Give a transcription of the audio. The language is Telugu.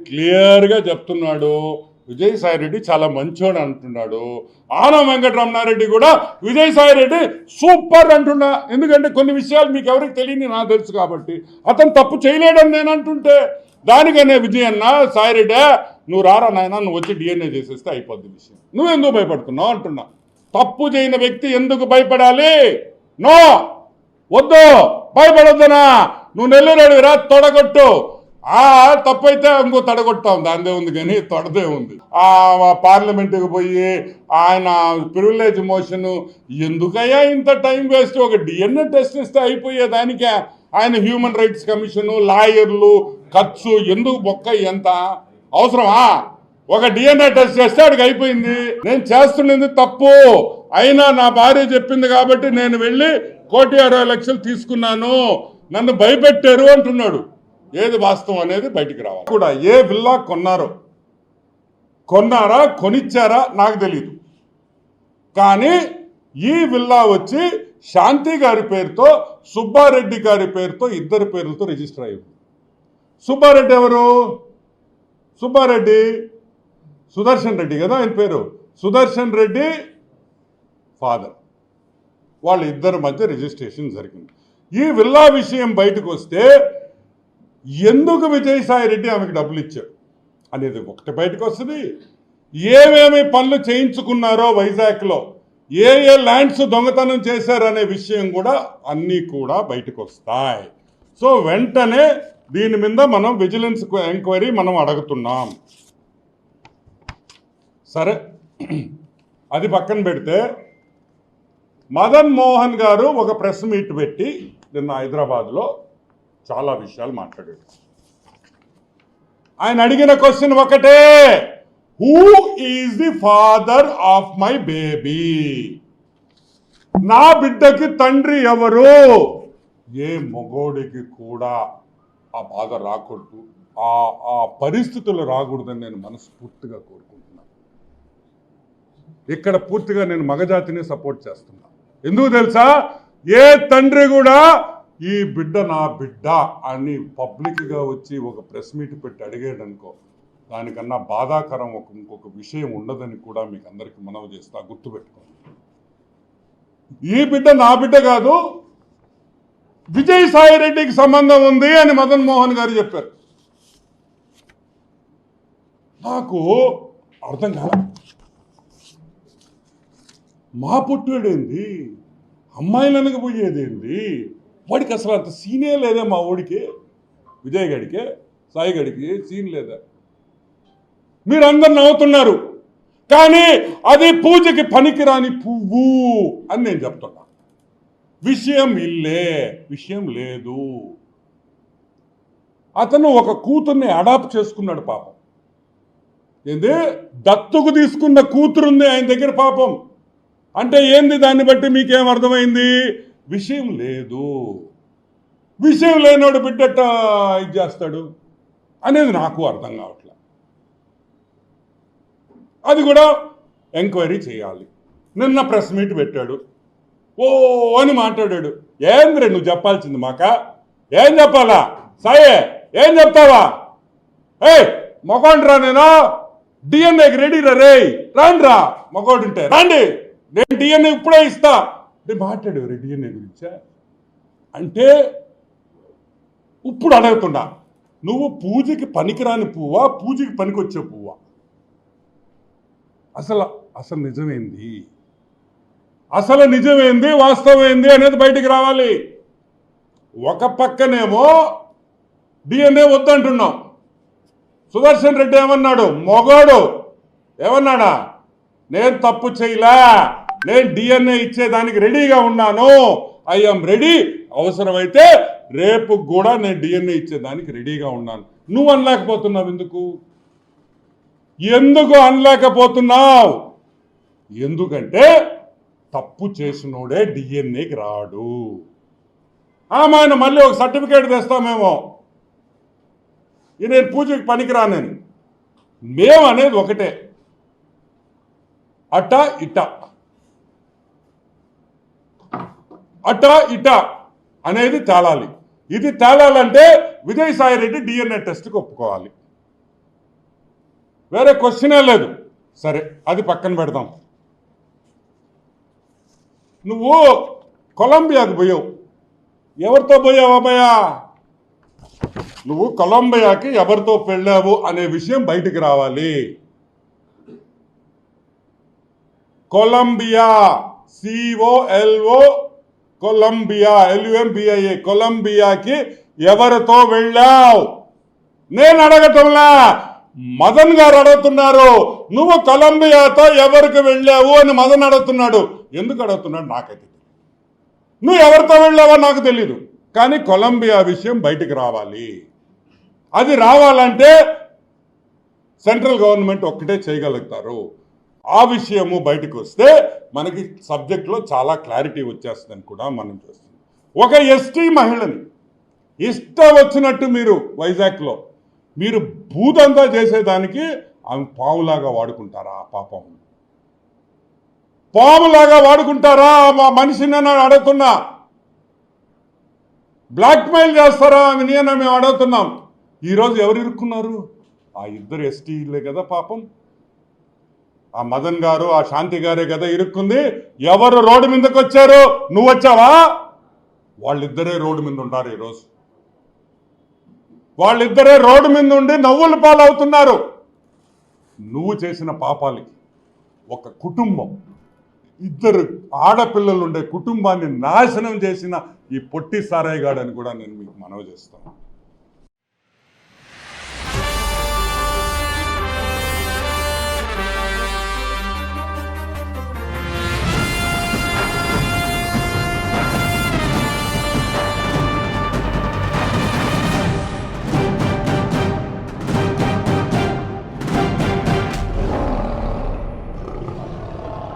క్లియర్గా చెప్తున్నాడు. విజయసాయిరెడ్డి చాలా మంచోడు అంటున్నాడు. ఆనం వెంకటరమణారెడ్డి కూడా విజయసాయిరెడ్డి సూపర్ అంటున్నా. ఎందుకంటే కొన్ని విషయాలు మీకు ఎవరికి తెలియని నాకు తెలుసు కాబట్టి. అతను తప్పు చేయలేడని నేను అంటుంటే దానికనే విజయన్న సాయిరెడ్డి నువ్వు రారా నాయన, నువ్వు వచ్చి డిఎన్ఏ చేసేస్తే అయిపోద్ది విషయం, నువ్వెందుకు భయపడుతున్నావు అంటున్నా. తప్పు చేయని వ్యక్తి ఎందుకు భయపడాలి? నో, వద్దు, భయపడొద్దనా. నువ్వు నెల్లూరు తొడగొట్టు. తప్పైతే ఇంకో తడగొట్టాం, దానిదే ఉంది కానీ తొడదే ఉంది. పార్లమెంటుకి పోయి ఆయన ప్రివిలేజ్ మోషన్ ఎందుకయ్యా ఇంత టైం వేస్ట్? ఒక డిఎన్ఏ టెస్ట్ ఇస్తే అయిపోయే దానికే ఆయన హ్యూమన్ రైట్స్ కమిషను, లాయర్లు, ఖర్చు ఎందుకు బొక్క ఎంత అవసరమా? ఒక డిఎన్ఏ టెస్ట్ చేస్తే అడిగి అయిపోయింది. నేను చేస్తున్నది తప్పు అయినా నా భార్య చెప్పింది కాబట్టి నేను వెళ్ళి 1,60,00,000 తీసుకున్నాను, నన్ను భయపెట్టారు అంటున్నాడు. ఏది వాస్తవం అనేది బయటికి రావాలి. కూడా ఏ విల్లా కొన్నారా కొనిచ్చారా నాకు తెలియదు, కానీ ఈ విల్లా వచ్చి శాంతి గారి పేరుతో, సుబ్బారెడ్డి గారి పేరుతో, ఇద్దరి పేర్లతో రిజిస్టర్ అయ్యింది. సుబ్బారెడ్డి ఎవరు? సుబ్బారెడ్డి సుదర్శన్ రెడ్డి కదా ఆయన పేరు. సుదర్శన్ రెడ్డి ఫాదర్, వాళ్ళ ఇద్దరి మధ్య రిజిస్ట్రేషన్ జరిగింది. ఈ విల్లా విషయం బయటకు వస్తే ఎందుకు విజయసాయిరెడ్డి ఆమెకు డబ్బులు ఇచ్చాడు అనేది ఒకటి బయటకు వస్తుంది. ఏమేమి పనులు చేయించుకున్నారో వైజాగ్లో, ఏ ల్యాండ్స్ దొంగతనం చేశారనే విషయం కూడా అన్నీ కూడా బయటకు వస్తాయి. సో వెంటనే దీని మీద మనం విజిలెన్స్ ఎంక్వైరీ మనం అడుగుతున్నాం. సరే, అది పక్కన పెడితే మదన్ మోహన్ గారు ఒక ప్రెస్ మీట్ పెట్టి నిన్న హైదరాబాద్లో చాలా విషయాలు మాట్లాడాడు. ఆయన అడిగిన క్వశ్చన్ ఒకటే, who is the father of my baby? నా బిడ్డకి తండ్రి ఎవరు? ఏ మగోడికి కూడా ఆ బాధ రాకూడదు, ఆ పరిస్థితులు రాకూడదని నేను మనస్ఫూర్తిగా కోరుకుంటున్నాను. ఇక్కడ పూర్తిగా నేను మగజాతిని సపోర్ట్ చేస్తున్నా. ఎందుకు తెలుసా? ఏ తండ్రి కూడా ఈ బిడ్డ నా బిడ్డ అని పబ్లిక్గా వచ్చి ఒక ప్రెస్ మీట్ పెట్టి అడిగాడు అనుకో, దానికన్నా బాధాకరం ఇంకొక విషయం ఉండదని కూడా మీకు అందరికీ మనవి చేస్తా. గుర్తుపెట్టుకోండి, ఈ బిడ్డ నా బిడ్డ కాదు, విజయసాయిరెడ్డికి సంబంధం ఉంది అని మదన్ మోహన్ గారు చెప్పారు. నాకు అర్థం కాదు, మా పుట్టుడేంది, అమ్మాయిలనకు పోయేదేంది? వాడికి అసలు అంత సీనే లేదా? మా ఓడికి, విజయ్ గడికి, సాయి గడికి సీన్ లేదా? మీరందరు నవ్వుతున్నారు, కానీ అది పూజకి పనికిరాని పువ్వు అని నేను చెప్తున్నా. విషయం ఇల్లే, విషయం లేదు. అతను ఒక కూతుర్ని అడాప్ట్ చేసుకున్నాడు పాపం. ఏంది? దత్తుకు తీసుకున్న కూతురుంది ఆయన దగ్గర పాపం. అంటే ఏంది? దాన్ని బట్టి మీకేం అర్థమైంది? విషయం లేదు. విషయం లేనోడు బిడ్డట ఇది చేస్తాడు అనేది నాకు అర్థం కావట్లే. అది కూడా ఎంక్వైరీ చేయాలి. నిన్న ప్రెస్ మీట్ పెట్టాడు, ఓ అని మాట్లాడాడు. ఏంద్రే నువ్వు చెప్పాల్సింది మాక? ఏం చెప్పాలా? సాయే ఏం చెప్తావా? మొగోండ్రా, నేను డిఎన్ఏకి రెడీ రే, రాండ్రా, మొగోడుంటే రండి, నేను డిఎన్ఏ ఇప్పుడే ఇస్తా. మాట్లాడేవారు డిఎన్ఏ గురించా? అంటే ఇప్పుడు అడుగుతున్నా, నువ్వు పూజకి పనికిరాని పువ్వా, పూజకి పనికొచ్చే పువ్వా? అసలు నిజమేంది? అసలు నిజమేంది, వాస్తవమేంది అనేది బయటికి రావాలి. ఒక పక్కనేమో డిఎన్ఏ వద్దంటున్నాం. సుదర్శన్ రెడ్డి ఏమన్నాడు? మొగోడు ఏమన్నాడా? నేను తప్పు చేయలే, నేను డిఎన్ఏ ఇచ్చేదానికి రెడీగా ఉన్నాను, ఐఎమ్ రెడీ, అవసరమైతే రేపు కూడా నేను డిఎన్ఏ ఇచ్చేదానికి రెడీగా ఉన్నాను. నువ్వు అనలేకపోతున్నావు ఎందుకు? ఎందుకు అనలేకపోతున్నావు? ఎందుకంటే తప్పు చేసినోడే డిఎన్ఏకి రాడు. ఆయన మళ్ళీ ఒక సర్టిఫికేట్ తెస్తామేమో, నేను పూజకి పనికిరానని. మేము అనేది ఒకటే, అట ఇట అనేది తేలాలి. ఇది తేలాలంటే విజయసాయిరెడ్డి డిఎన్ఏ టెస్ట్కి ఒప్పుకోవాలి. వేరే క్వశ్చనే లేదు. సరే, అది పక్కన పెడదాం. నువ్వు కొలంబియాకు పోయావు. ఎవరితో పోయావు అబ్బాయా? నువ్వు కొలంబియాకి ఎవరితో వెళ్ళావు అనే విషయం బయటికి రావాలి. కొలంబియా, COLO, కొలంబియా, LUMBIA, కొలంబియాకి ఎవరితో వెళ్ళావు? నేను అడగటంలా, మదన్ గారు అడుగుతున్నారు. నువ్వు కొలంబియాతో ఎవరికి వెళ్ళావు అని మదన్ అడుగుతున్నాడు. ఎందుకు అడుగుతున్నాడు నాకైతే తెలియదు. నువ్వు ఎవరితో వెళ్ళావో నాకు తెలీదు. కానీ కొలంబియా విషయం బయటికి రావాలి. అది రావాలంటే సెంట్రల్ గవర్నమెంట్ ఒక్కటే చేయగలుగుతారు. ఆ విషయము బయటకు వస్తే మనకి సబ్జెక్ట్లో చాలా క్లారిటీ వచ్చేస్తుందని కూడా మనం చూస్తున్నాం. ఒక ఎస్టీ మహిళని ఇష్టం వచ్చినట్టు మీరు వైజాగ్లో మీరు భూతంగా చేసేదానికి ఆమె పాములాగా వాడుకుంటారా? పాపం, పాములాగా వాడుకుంటారా? మా మనిషిని అడుగుతున్నా. బ్లాక్మెయిల్ చేస్తారా ఆమెని అని మేము అడుగుతున్నాం. ఈరోజు ఎవరు ఇరుక్కున్నారు? ఆ ఇద్దరు ఎస్టీలే కదా పాపం. ఆ మదన్ గారు, ఆ శాంతి గారే కదా ఇరుక్కుంది. ఎవరు రోడ్డు మీదకి వచ్చారు? నువ్వు వచ్చావా? వాళ్ళిద్దరే రోడ్డు మీద ఉంటారు ఈరోజు. వాళ్ళిద్దరే రోడ్డు మీద ఉండి నవ్వుల పాలవుతున్నారు. నువ్వు చేసిన పాపాలకి ఒక కుటుంబం, ఇద్దరు ఆడపిల్లలు ఉండే కుటుంబాన్ని నాశనం చేసిన ఈ పొట్టి సారాయిగాడని కూడా నేను మీకు మనవి చేస్తాను.